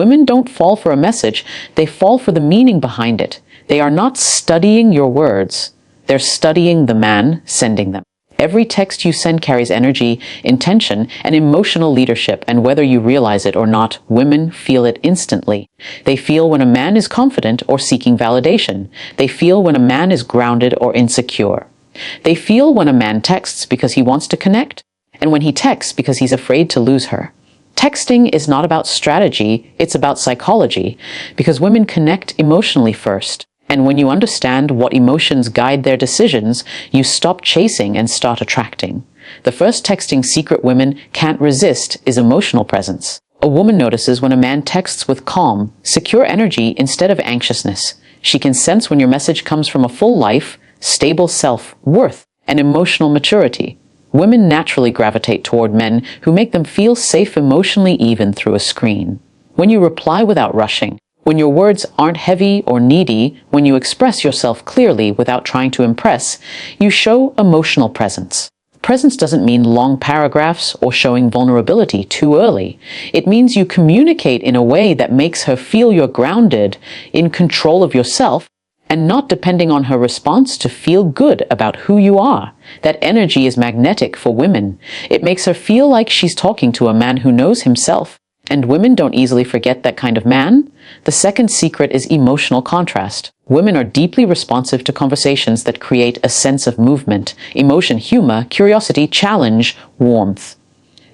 Women don't fall for a message, they fall for the meaning behind it. They are not studying your words, they're studying the man sending them. Every text you send carries energy, intention, and emotional leadership, and whether you realize it or not, women feel it instantly. They feel when a man is confident or seeking validation. They feel when a man is grounded or insecure. They feel when a man texts because he wants to connect, and when he texts because he's afraid to lose her. Texting is not about strategy, it's about psychology, because women connect emotionally first. And when you understand what emotions guide their decisions, you stop chasing and start attracting. The first texting secret women can't resist is emotional presence. A woman notices when a man texts with calm, secure energy instead of anxiousness. She can sense when your message comes from a full life, stable self-worth, and emotional maturity. Women naturally gravitate toward men who make them feel safe emotionally even through a screen. When you reply without rushing, when your words aren't heavy or needy, when you express yourself clearly without trying to impress, you show emotional presence. Presence doesn't mean long paragraphs or showing vulnerability too early. It means you communicate in a way that makes her feel you're grounded, in control of yourself, and not depending on her response to feel good about who you are. That energy is magnetic for women. It makes her feel like she's talking to a man who knows himself. And women don't easily forget that kind of man. The second secret is emotional contrast. Women are deeply responsive to conversations that create a sense of movement, emotion, humor, curiosity, challenge, warmth.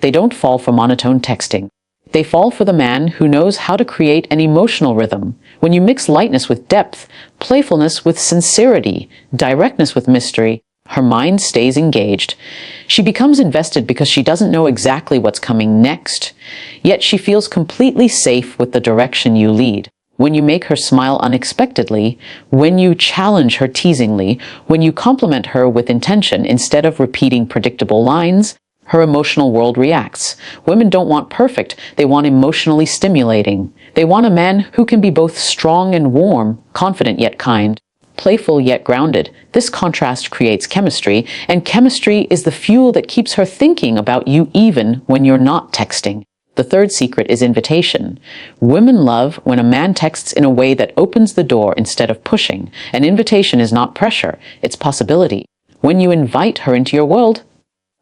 They don't fall for monotone texting. They fall for the man who knows how to create an emotional rhythm. When you mix lightness with depth, playfulness with sincerity, directness with mystery, her mind stays engaged. She becomes invested because she doesn't know exactly what's coming next, yet she feels completely safe with the direction you lead. When you make her smile unexpectedly, when you challenge her teasingly, when you compliment her with intention instead of repeating predictable lines, her emotional world reacts. Women don't want perfect, they want emotionally stimulating. They want a man who can be both strong and warm, confident yet kind, playful yet grounded. This contrast creates chemistry, and chemistry is the fuel that keeps her thinking about you even when you're not texting. The third secret is invitation. Women love when a man texts in a way that opens the door instead of pushing. An invitation is not pressure, it's possibility. When you invite her into your world,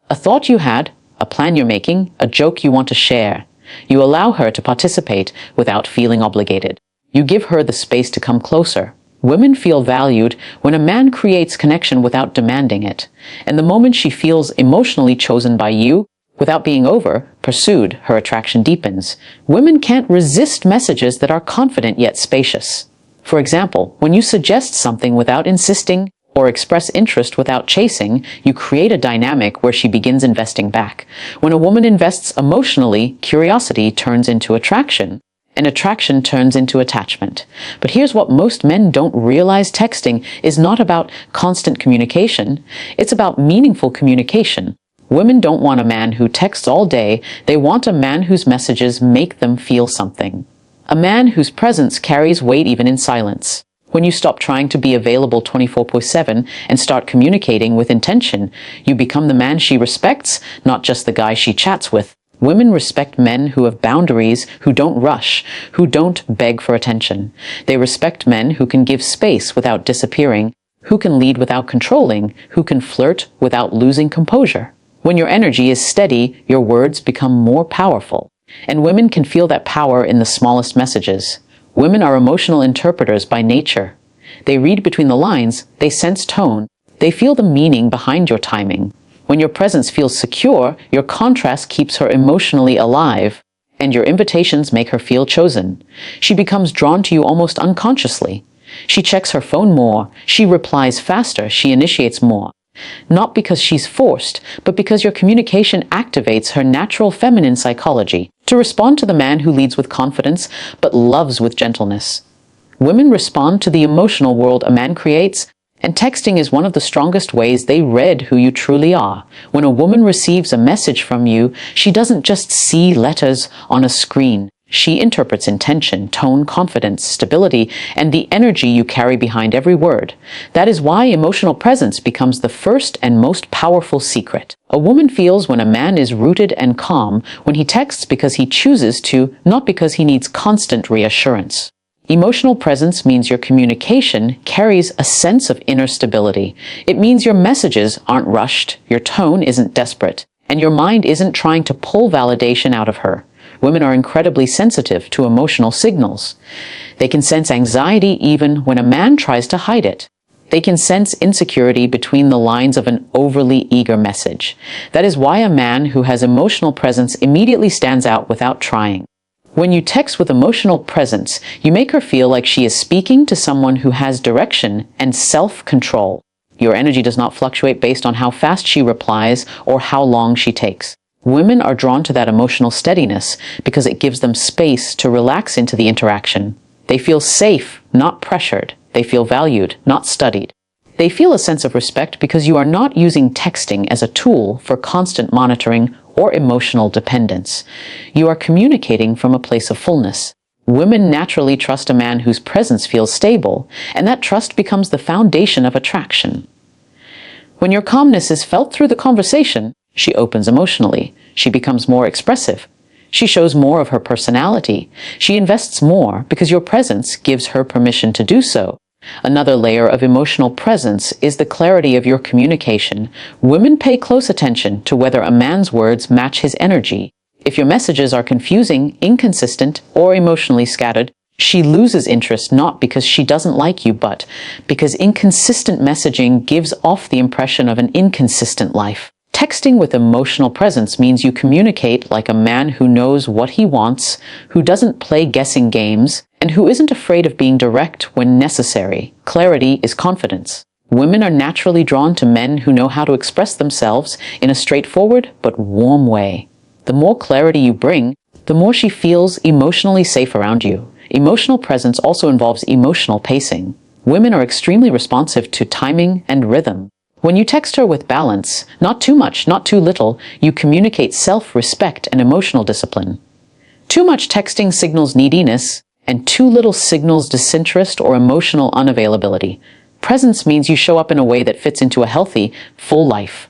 a thought you had, a plan you're making, a joke you want to share, you allow her to participate without feeling obligated. You give her the space to come closer. Women feel valued when a man creates connection without demanding it. And the moment she feels emotionally chosen by you, without being pursued, her attraction deepens. Women can't resist messages that are confident yet spacious. For example, when you suggest something without insisting or express interest without chasing, you create a dynamic where she begins investing back. When a woman invests emotionally, curiosity turns into attraction, and attraction turns into attachment. But here's what most men don't realize: texting is not about constant communication. It's about meaningful communication. Women don't want a man who texts all day. They want a man whose messages make them feel something. A man whose presence carries weight even in silence. When you stop trying to be available 24/7 and start communicating with intention, you become the man she respects, not just the guy she chats with. Women respect men who have boundaries, who don't rush, who don't beg for attention. They respect men who can give space without disappearing, who can lead without controlling, who can flirt without losing composure. When your energy is steady, your words become more powerful. And women can feel that power in the smallest messages. Women are emotional interpreters by nature. They read between the lines, they sense tone, they feel the meaning behind your timing. When your presence feels secure, your contrast keeps her emotionally alive, and your invitations make her feel chosen. She becomes drawn to you almost unconsciously. She checks her phone more, she replies faster, she initiates more. Not because she's forced, but because your communication activates her natural feminine psychology to respond to the man who leads with confidence but loves with gentleness. Women respond to the emotional world a man creates, and texting is one of the strongest ways they read who you truly are. When a woman receives a message from you, she doesn't just see letters on a screen. She interprets intention, tone, confidence, stability, and the energy you carry behind every word. That is why emotional presence becomes the first and most powerful secret. A woman feels when a man is rooted and calm when he texts because he chooses to, not because he needs constant reassurance. Emotional presence means your communication carries a sense of inner stability. It means your messages aren't rushed, your tone isn't desperate, and your mind isn't trying to pull validation out of her. Women are incredibly sensitive to emotional signals. They can sense anxiety even when a man tries to hide it. They can sense insecurity between the lines of an overly eager message. That is why a man who has emotional presence immediately stands out without trying. When you text with emotional presence, you make her feel like she is speaking to someone who has direction and self-control. Your energy does not fluctuate based on how fast she replies or how long she takes. Women are drawn to that emotional steadiness because it gives them space to relax into the interaction. They feel safe, not pressured. They feel valued, not studied. They feel a sense of respect because you are not using texting as a tool for constant monitoring or emotional dependence. You are communicating from a place of fullness. Women naturally trust a man whose presence feels stable, and that trust becomes the foundation of attraction. When your calmness is felt through the conversation, she opens emotionally. She becomes more expressive. She shows more of her personality. She invests more because your presence gives her permission to do so. Another layer of emotional presence is the clarity of your communication. Women pay close attention to whether a man's words match his energy. If your messages are confusing, inconsistent, or emotionally scattered, she loses interest not because she doesn't like you, but because inconsistent messaging gives off the impression of an inconsistent life. Texting with emotional presence means you communicate like a man who knows what he wants, who doesn't play guessing games, and who isn't afraid of being direct when necessary. Clarity is confidence. Women are naturally drawn to men who know how to express themselves in a straightforward but warm way. The more clarity you bring, the more she feels emotionally safe around you. Emotional presence also involves emotional pacing. Women are extremely responsive to timing and rhythm. When you text her with balance, not too much, not too little, you communicate self-respect and emotional discipline. Too much texting signals neediness, and too little signals disinterest or emotional unavailability. Presence means you show up in a way that fits into a healthy, full life.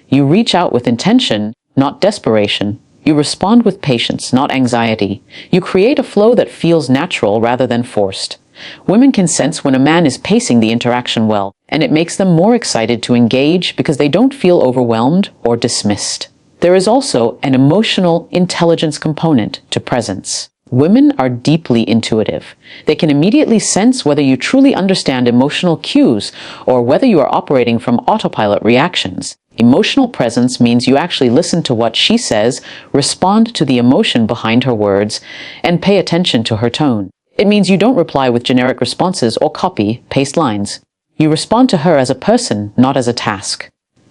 You reach out with intention, not desperation. You respond with patience, not anxiety. You create a flow that feels natural rather than forced. Women can sense when a man is pacing the interaction well, and it makes them more excited to engage because they don't feel overwhelmed or dismissed. There is also an emotional intelligence component to presence. Women are deeply intuitive. They can immediately sense whether you truly understand emotional cues or whether you are operating from autopilot reactions. Emotional presence means you actually listen to what she says, respond to the emotion behind her words, and pay attention to her tone. It means you don't reply with generic responses or copy-paste lines. You respond to her as a person, not as a task.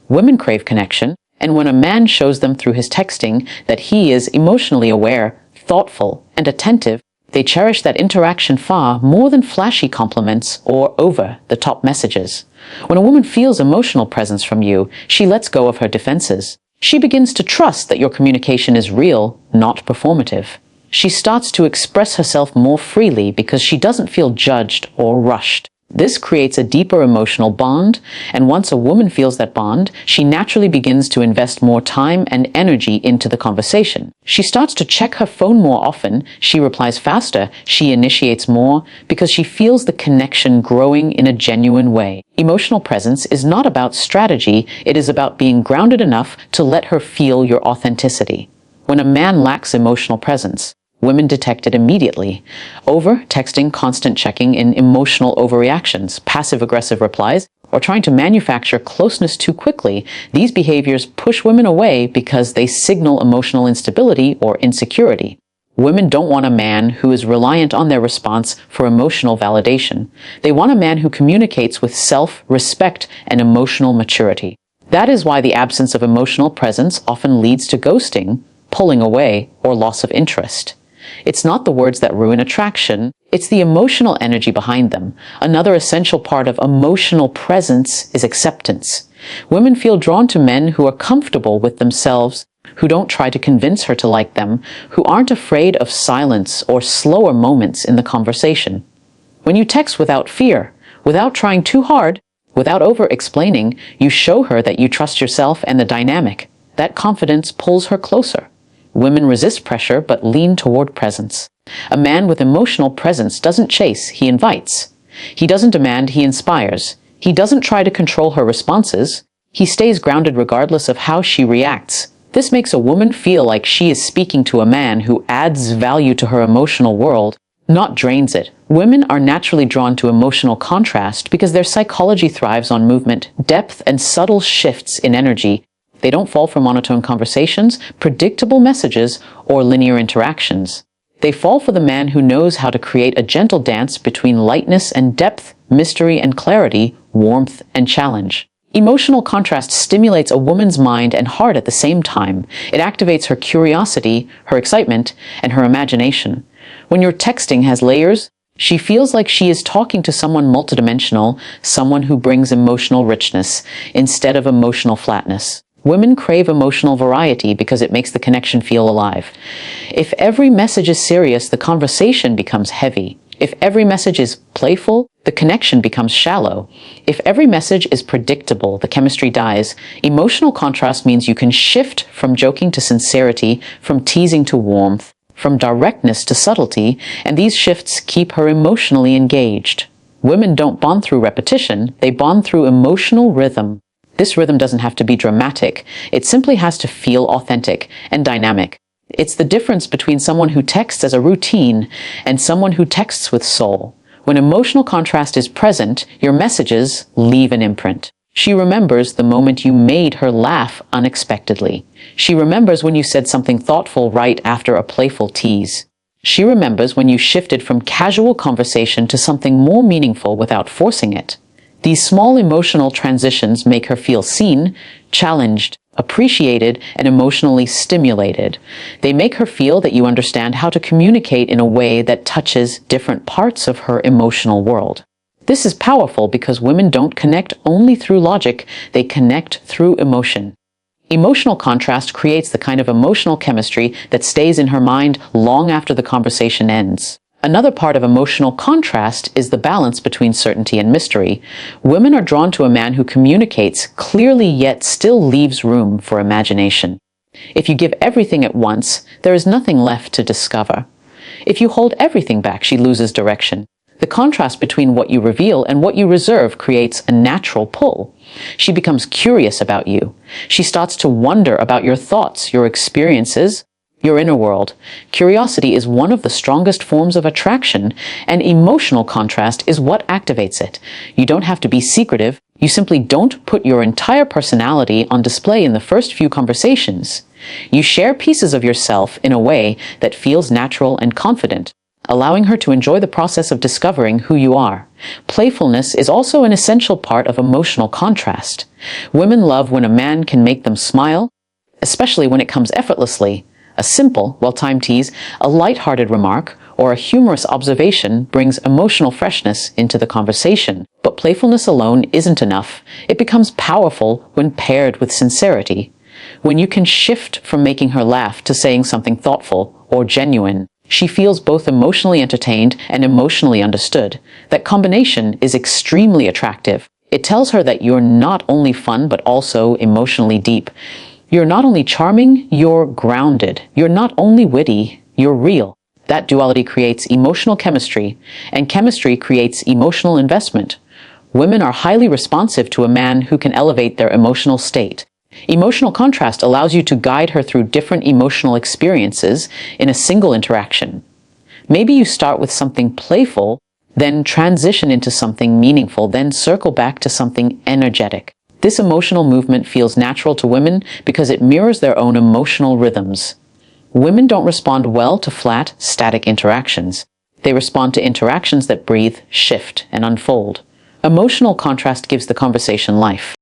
Women crave connection, and when a man shows them through his texting that he is emotionally aware, thoughtful, and attentive, they cherish that interaction far more than flashy compliments or over-the-top messages. When a woman feels emotional presence from you, she lets go of her defenses. She begins to trust that your communication is real, not performative. She starts to express herself more freely because she doesn't feel judged or rushed. This creates a deeper emotional bond, and once a woman feels that bond, she naturally begins to invest more time and energy into the conversation. She starts to check her phone more often, she replies faster, she initiates more, because she feels the connection growing in a genuine way. Emotional presence is not about strategy, it is about being grounded enough to let her feel your authenticity. When a man lacks emotional presence, women detect it immediately. Over-texting, constant checking in emotional overreactions, passive-aggressive replies, or trying to manufacture closeness too quickly, these behaviors push women away because they signal emotional instability or insecurity. Women don't want a man who is reliant on their response for emotional validation. They want a man who communicates with self-respect and emotional maturity. That is why the absence of emotional presence often leads to ghosting, pulling away, or loss of interest. It's not the words that ruin attraction, it's the emotional energy behind them. Another essential part of emotional presence is acceptance. Women feel drawn to men who are comfortable with themselves, who don't try to convince her to like them, who aren't afraid of silence or slower moments in the conversation. When you text without fear, without trying too hard, without over-explaining, you show her that you trust yourself and the dynamic. That confidence pulls her closer. Women resist pressure but lean toward presence. A man with emotional presence doesn't chase, he invites. He doesn't demand, he inspires. He doesn't try to control her responses. He stays grounded regardless of how she reacts. This makes a woman feel like she is speaking to a man who adds value to her emotional world, not drains it. Women are naturally drawn to emotional contrast because their psychology thrives on movement, depth, and subtle shifts in energy. They don't fall for monotone conversations, predictable messages, or linear interactions. They fall for the man who knows how to create a gentle dance between lightness and depth, mystery and clarity, warmth and challenge. Emotional contrast stimulates a woman's mind and heart at the same time. It activates her curiosity, her excitement, and her imagination. When your texting has layers, she feels like she is talking to someone multidimensional, someone who brings emotional richness instead of emotional flatness. Women crave emotional variety because it makes the connection feel alive. If every message is serious, the conversation becomes heavy. If every message is playful, the connection becomes shallow. If every message is predictable, the chemistry dies. Emotional contrast means you can shift from joking to sincerity, from teasing to warmth, from directness to subtlety, and these shifts keep her emotionally engaged. Women don't bond through repetition, they bond through emotional rhythm. This rhythm doesn't have to be dramatic, it simply has to feel authentic and dynamic. It's the difference between someone who texts as a routine and someone who texts with soul. When emotional contrast is present, your messages leave an imprint. She remembers the moment you made her laugh unexpectedly. She remembers when you said something thoughtful right after a playful tease. She remembers when you shifted from casual conversation to something more meaningful without forcing it. These small emotional transitions make her feel seen, challenged, appreciated, and emotionally stimulated. They make her feel that you understand how to communicate in a way that touches different parts of her emotional world. This is powerful because women don't connect only through logic, they connect through emotion. Emotional contrast creates the kind of emotional chemistry that stays in her mind long after the conversation ends. Another part of emotional contrast is the balance between certainty and mystery. Women are drawn to a man who communicates clearly yet still leaves room for imagination. If you give everything at once, there is nothing left to discover. If you hold everything back, she loses direction. The contrast between what you reveal and what you reserve creates a natural pull. She becomes curious about you. She starts to wonder about your thoughts, your experiences, your inner world. Curiosity is one of the strongest forms of attraction, and emotional contrast is what activates it. You don't have to be secretive. You simply don't put your entire personality on display in the first few conversations. You share pieces of yourself in a way that feels natural and confident, allowing her to enjoy the process of discovering who you are. Playfulness is also an essential part of emotional contrast. Women love when a man can make them smile, especially when it comes effortlessly. A simple, well-timed tease, a light-hearted remark, or a humorous observation brings emotional freshness into the conversation. But playfulness alone isn't enough. It becomes powerful when paired with sincerity. When you can shift from making her laugh to saying something thoughtful or genuine, she feels both emotionally entertained and emotionally understood. That combination is extremely attractive. It tells her that you're not only fun but also emotionally deep. You're not only charming, you're grounded. You're not only witty, you're real. That duality creates emotional chemistry, and chemistry creates emotional investment. Women are highly responsive to a man who can elevate their emotional state. Emotional contrast allows you to guide her through different emotional experiences in a single interaction. Maybe you start with something playful, then transition into something meaningful, then circle back to something energetic. This emotional movement feels natural to women because it mirrors their own emotional rhythms. Women don't respond well to flat, static interactions. They respond to interactions that breathe, shift, and unfold. Emotional contrast gives the conversation life.